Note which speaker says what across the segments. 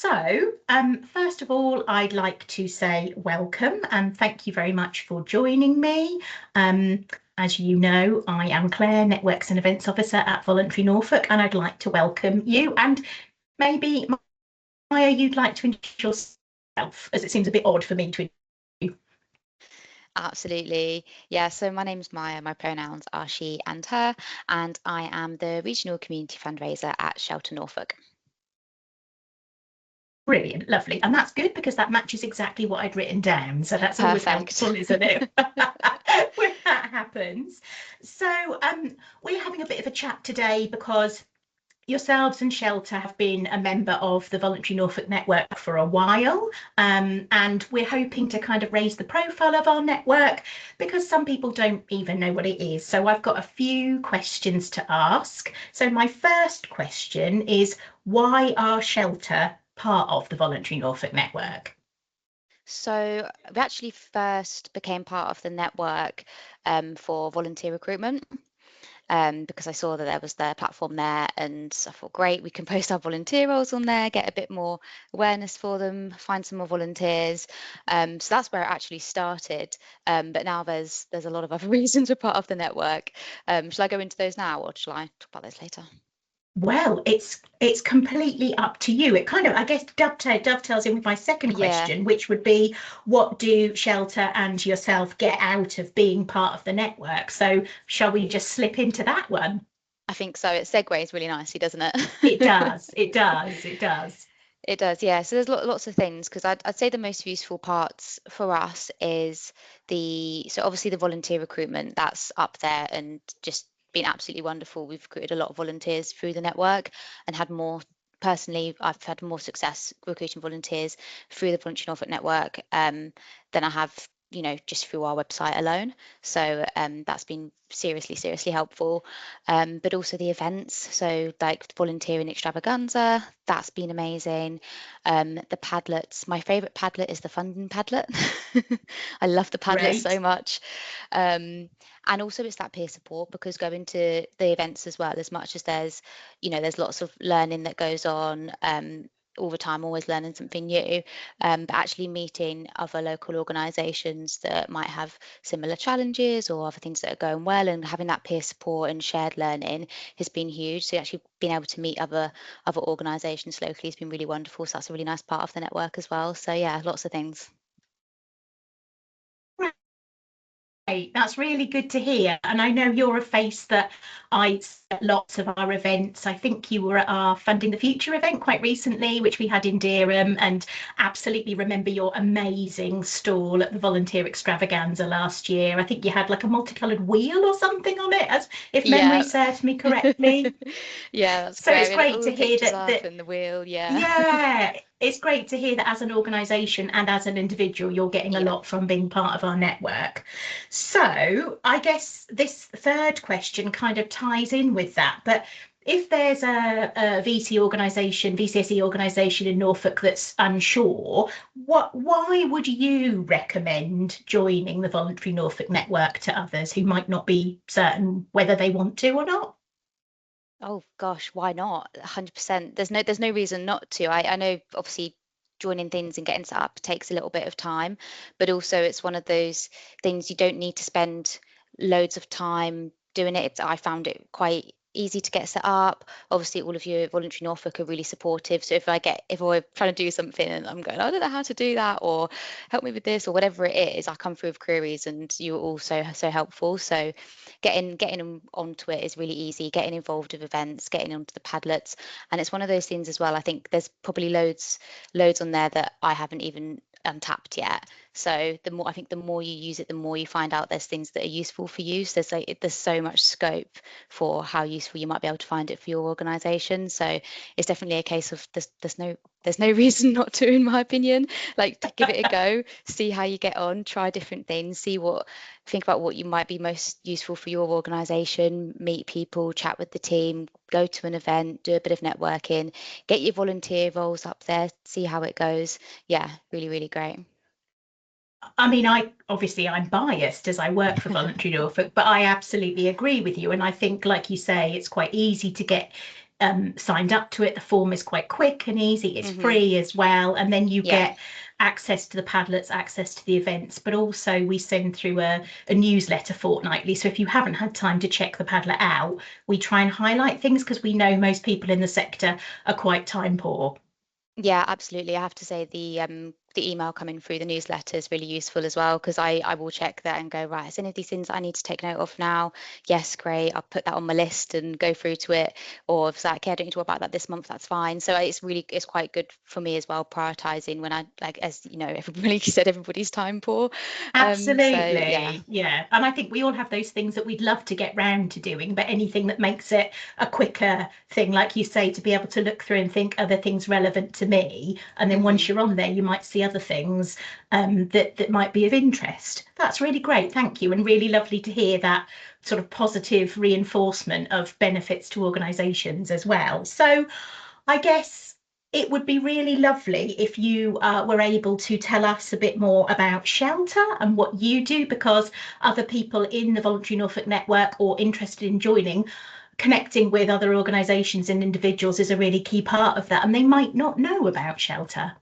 Speaker 1: So, first of all, I'd like to say welcome and thank you very much for joining me. As you know, I am Claire, Networks and Events Officer at Voluntary Norfolk, and I'd like to welcome you. And maybe, Maya, you'd like to introduce yourself, as it seems a bit odd for me to introduce.
Speaker 2: Absolutely. Yeah, so my name's Maya, my pronouns are she and her, and I am the Regional Community Fundraiser at Shelter Norfolk.
Speaker 1: Brilliant, lovely. And that's good because that matches exactly what I'd written down. So that's always
Speaker 2: Perfect.
Speaker 1: helpful, isn't it? When that happens. So we're having a bit of a chat today because yourselves and Shelter have been a member of the Voluntary Norfolk Network for a while, and we're hoping to kind of raise the profile of our network because some people don't even know what it is. So I've got a few questions to ask. So my first question is, why are Shelter part of the Voluntary Norfolk Network?
Speaker 2: So we actually first became part of the network for volunteer recruitment. Because I saw that there was their platform there, and I thought, great, we can post our volunteer roles on there, get a bit more awareness for them, find some more volunteers. So that's where it actually started. But now there's a lot of other reasons we're part of the network. Shall I go into those now, or shall I talk about those later?
Speaker 1: Well, it's completely up to you. It kind of, I guess, dovetails in with my second
Speaker 2: Yeah,
Speaker 1: question, which would be, what do Shelter and yourself get out of being part of the network? So shall we just slip into that one?
Speaker 2: I think so. It segues really nicely, doesn't it?
Speaker 1: It does, it does, it does.
Speaker 2: It does, yeah. So there's lots of things because I'd say the most useful parts for us is so obviously the volunteer recruitment that's up there and just been absolutely wonderful. We've recruited a lot of volunteers through the network and had more. Personally, I've had more success recruiting volunteers through the Voluntary Norfolk Network than I have, just through our website alone. So that's been seriously helpful. But also the events, so like volunteering extravaganza, that's been amazing. The Padlets, my favourite Padlet is the funding Padlet. I love the Padlet so
Speaker 1: Great.
Speaker 2: much. And also it's that peer support, because going to the events as well, as much as there's lots of learning that goes on, all the time, always learning something new, but actually meeting other local organisations that might have similar challenges or other things that are going well, and having that peer support and shared learning has been huge. So actually being able to meet other organisations locally has been really wonderful. So that's a really nice part of the network as well. So yeah, lots of things.
Speaker 1: Great. That's really good to hear. And I know you're a face that I see at lots of our events. I think you were at our Funding the Future event quite recently, which we had in Dereham, and absolutely remember your amazing stall at the Volunteer Extravaganza last year. I think you had like a multicoloured wheel or something on it, as if memory
Speaker 2: Yeah.
Speaker 1: serves me correctly.
Speaker 2: Yeah, that's
Speaker 1: So
Speaker 2: great.
Speaker 1: it's
Speaker 2: We had
Speaker 1: great
Speaker 2: all
Speaker 1: to
Speaker 2: the
Speaker 1: hear
Speaker 2: pictures
Speaker 1: that
Speaker 2: up and the wheel. Yeah.
Speaker 1: yeah, it's great to hear that as an organisation and as an individual, you're getting a
Speaker 2: Yeah.
Speaker 1: lot from being part of our network. So I guess this third question kind of ties in with that. But if there's a VC organisation, VCSE organisation in Norfolk that's unsure, why would you recommend joining the Voluntary Norfolk Network to others who might not be certain whether they want to or not?
Speaker 2: Oh gosh, why not? 100%. There's no reason not to. I know obviously joining things and getting set up takes a little bit of time, but also it's one of those things you don't need to spend loads of time doing it. I found it quite easy to get set up. Obviously, all of you at Voluntary Norfolk are really supportive. So if we're trying to do something and I'm going, I don't know how to do that, or help me with this, or whatever it is, I come through with queries, and you're also so helpful. So getting onto it is really easy. Getting involved with events, getting onto the Padlets, and it's one of those things as well. I think there's probably loads on there that I haven't even tapped yet. So the more you use it, the more you find out there's things that are useful for you. So there's so much scope for how useful you might be able to find it for your organisation. So it's definitely a case of there's no reason not to, in my opinion. Like, to give it a go, see how you get on, try different things, think about what you might be most useful for your organisation, meet people, chat with the team, go to an event, do a bit of networking, get your volunteer roles up there, see how it goes. Yeah, really great.
Speaker 1: I mean, I'm biased as I work for Voluntary Norfolk, but I absolutely agree with you. And I think, like you say, it's quite easy to get signed up to it. The form is quite quick and easy. It's
Speaker 2: Hmm.
Speaker 1: free as well. And then you
Speaker 2: Yeah.
Speaker 1: get access to the Padlets, access to the events, but also we send through a newsletter fortnightly. So if you haven't had time to check the Padlet out, we try and highlight things because we know most people in the sector are quite time poor.
Speaker 2: Yeah, absolutely. I have to say the email coming through the newsletter is really useful as well, because I will check that and go, right, is any of these things I need to take note of now? Yes, great. I'll put that on my list and go through to it. Or if it's like, okay, I don't need to worry about that this month, that's fine. So it's quite good for me as well, prioritizing when I, like, as you know, everybody, like you said, everybody's time poor. So yeah.
Speaker 1: Absolutely, yeah. And I think we all have those things that we'd love to get round to doing, but anything that makes it a quicker thing, like you say, to be able to look through and think, other things relevant to me? And then
Speaker 2: Hmm.
Speaker 1: once you're on there, you might see other things that might be of interest. That's really great, thank you, and really lovely to hear that sort of positive reinforcement of benefits to organisations as well. So I guess it would be really lovely if you were able to tell us a bit more about Shelter and what you do, because other people in the Voluntary Norfolk Network or interested in joining, connecting with other organisations and individuals is a really key part of that, and they might not know about Shelter.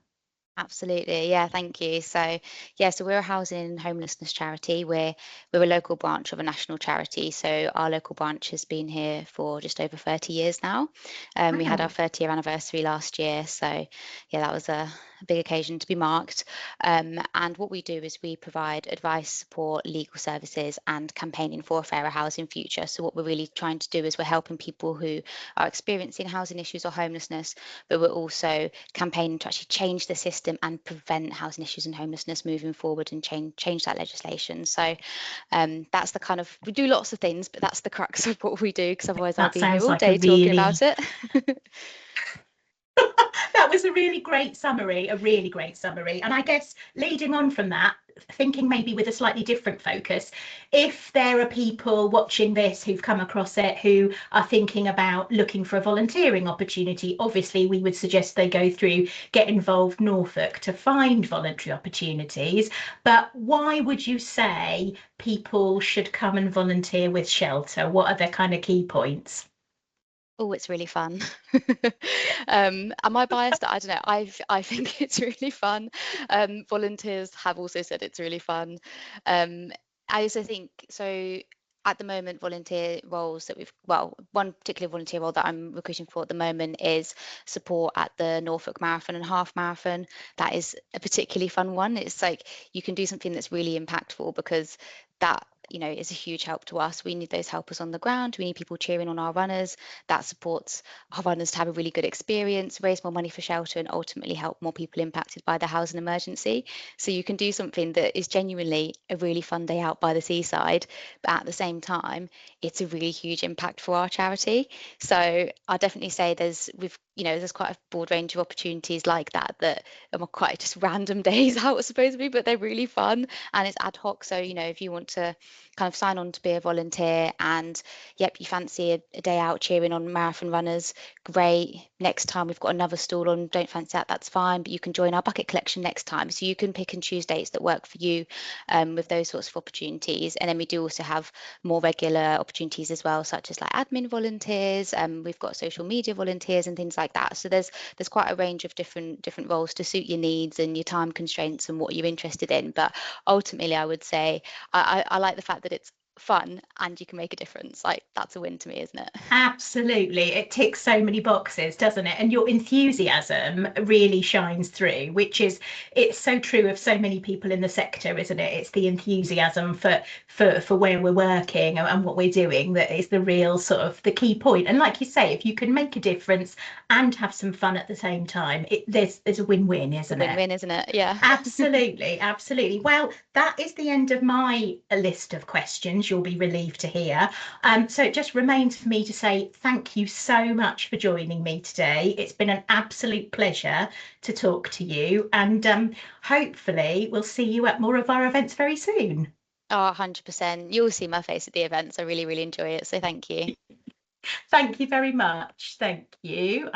Speaker 2: Absolutely. Yeah, thank you. So we're a housing and homelessness charity. We're a local branch of a national charity. So our local branch has been here for just over 30 years now. We had our
Speaker 1: Wow,
Speaker 2: 30-year anniversary last year. So yeah, that was a big occasion to be marked. And what we do is we provide advice, support, legal services, and campaigning for a fairer housing future. So what we're really trying to do is we're helping people who are experiencing housing issues or homelessness, but we're also campaigning to actually change the system and prevent housing issues and homelessness moving forward, and change that legislation. So that's the kind of, we do lots of things, but that's the crux of what we do, because otherwise I'll
Speaker 1: that
Speaker 2: be here
Speaker 1: sounds
Speaker 2: all
Speaker 1: like a
Speaker 2: day talking
Speaker 1: really
Speaker 2: about it.
Speaker 1: that was a really great summary, a really great summary. And I guess leading on from that, thinking maybe with a slightly different focus, if there are people watching this who've come across it who are thinking about looking for a volunteering opportunity, obviously we would suggest they go through Get Involved Norfolk to find voluntary opportunities. But why would you say people should come and volunteer with Shelter? What are their kind of key points?
Speaker 2: Oh, it's really fun. Am I biased? I don't know. I think it's really fun. Volunteers have also said it's really fun. Um, I also think so. At the moment, volunteer roles that well, one particular volunteer role that I'm recruiting for at the moment is support at the Norfolk Marathon and Half Marathon. That is a particularly fun one. It's like you can do something that's really impactful, because that, is a huge help to us. We need those helpers on the ground. We need people cheering on our runners. That supports our runners to have a really good experience, raise more money for Shelter, and ultimately help more people impacted by the housing emergency. So you can do something that is genuinely a really fun day out by the seaside, but at the same time, it's a really huge impact for our charity. So I definitely say there's quite a broad range of opportunities like that that are quite just random days out, supposedly, but they're really fun, and it's ad hoc. So if you want to kind of sign on to be a volunteer, and yep, you fancy a day out cheering on marathon runners, great. Next time we've got another stall on, don't fancy that, that's fine, but you can join our bucket collection next time. So you can pick and choose dates that work for you, with those sorts of opportunities. And then we do also have more regular opportunities as well, such as like admin volunteers. We've got social media volunteers and things like that. So there's quite a range of different roles to suit your needs and your time constraints and what you're interested in. But ultimately, I would say I like the fact that it's fun and you can make a difference. Like, that's a win to me, isn't it?
Speaker 1: Absolutely. It ticks so many boxes, doesn't it? And your enthusiasm really shines through, which is, it's so true of so many people in the sector, isn't it? It's the enthusiasm for where we're working and what we're doing that is the real sort of the key point. And like you say, if you can make a difference and have some fun at the same time, there's a win-win,
Speaker 2: A
Speaker 1: isn't it?
Speaker 2: win-win, isn't it? Yeah.
Speaker 1: Absolutely, absolutely. Well, that is the end of my list of questions, you'll be relieved to hear. So it just remains for me to say thank you so much for joining me today. It's been an absolute pleasure to talk to you, and hopefully we'll see you at more of our events very soon.
Speaker 2: Oh, 100%. You'll see my face at the events. I really, really enjoy it. So thank you.
Speaker 1: Thank you very much. Thank you.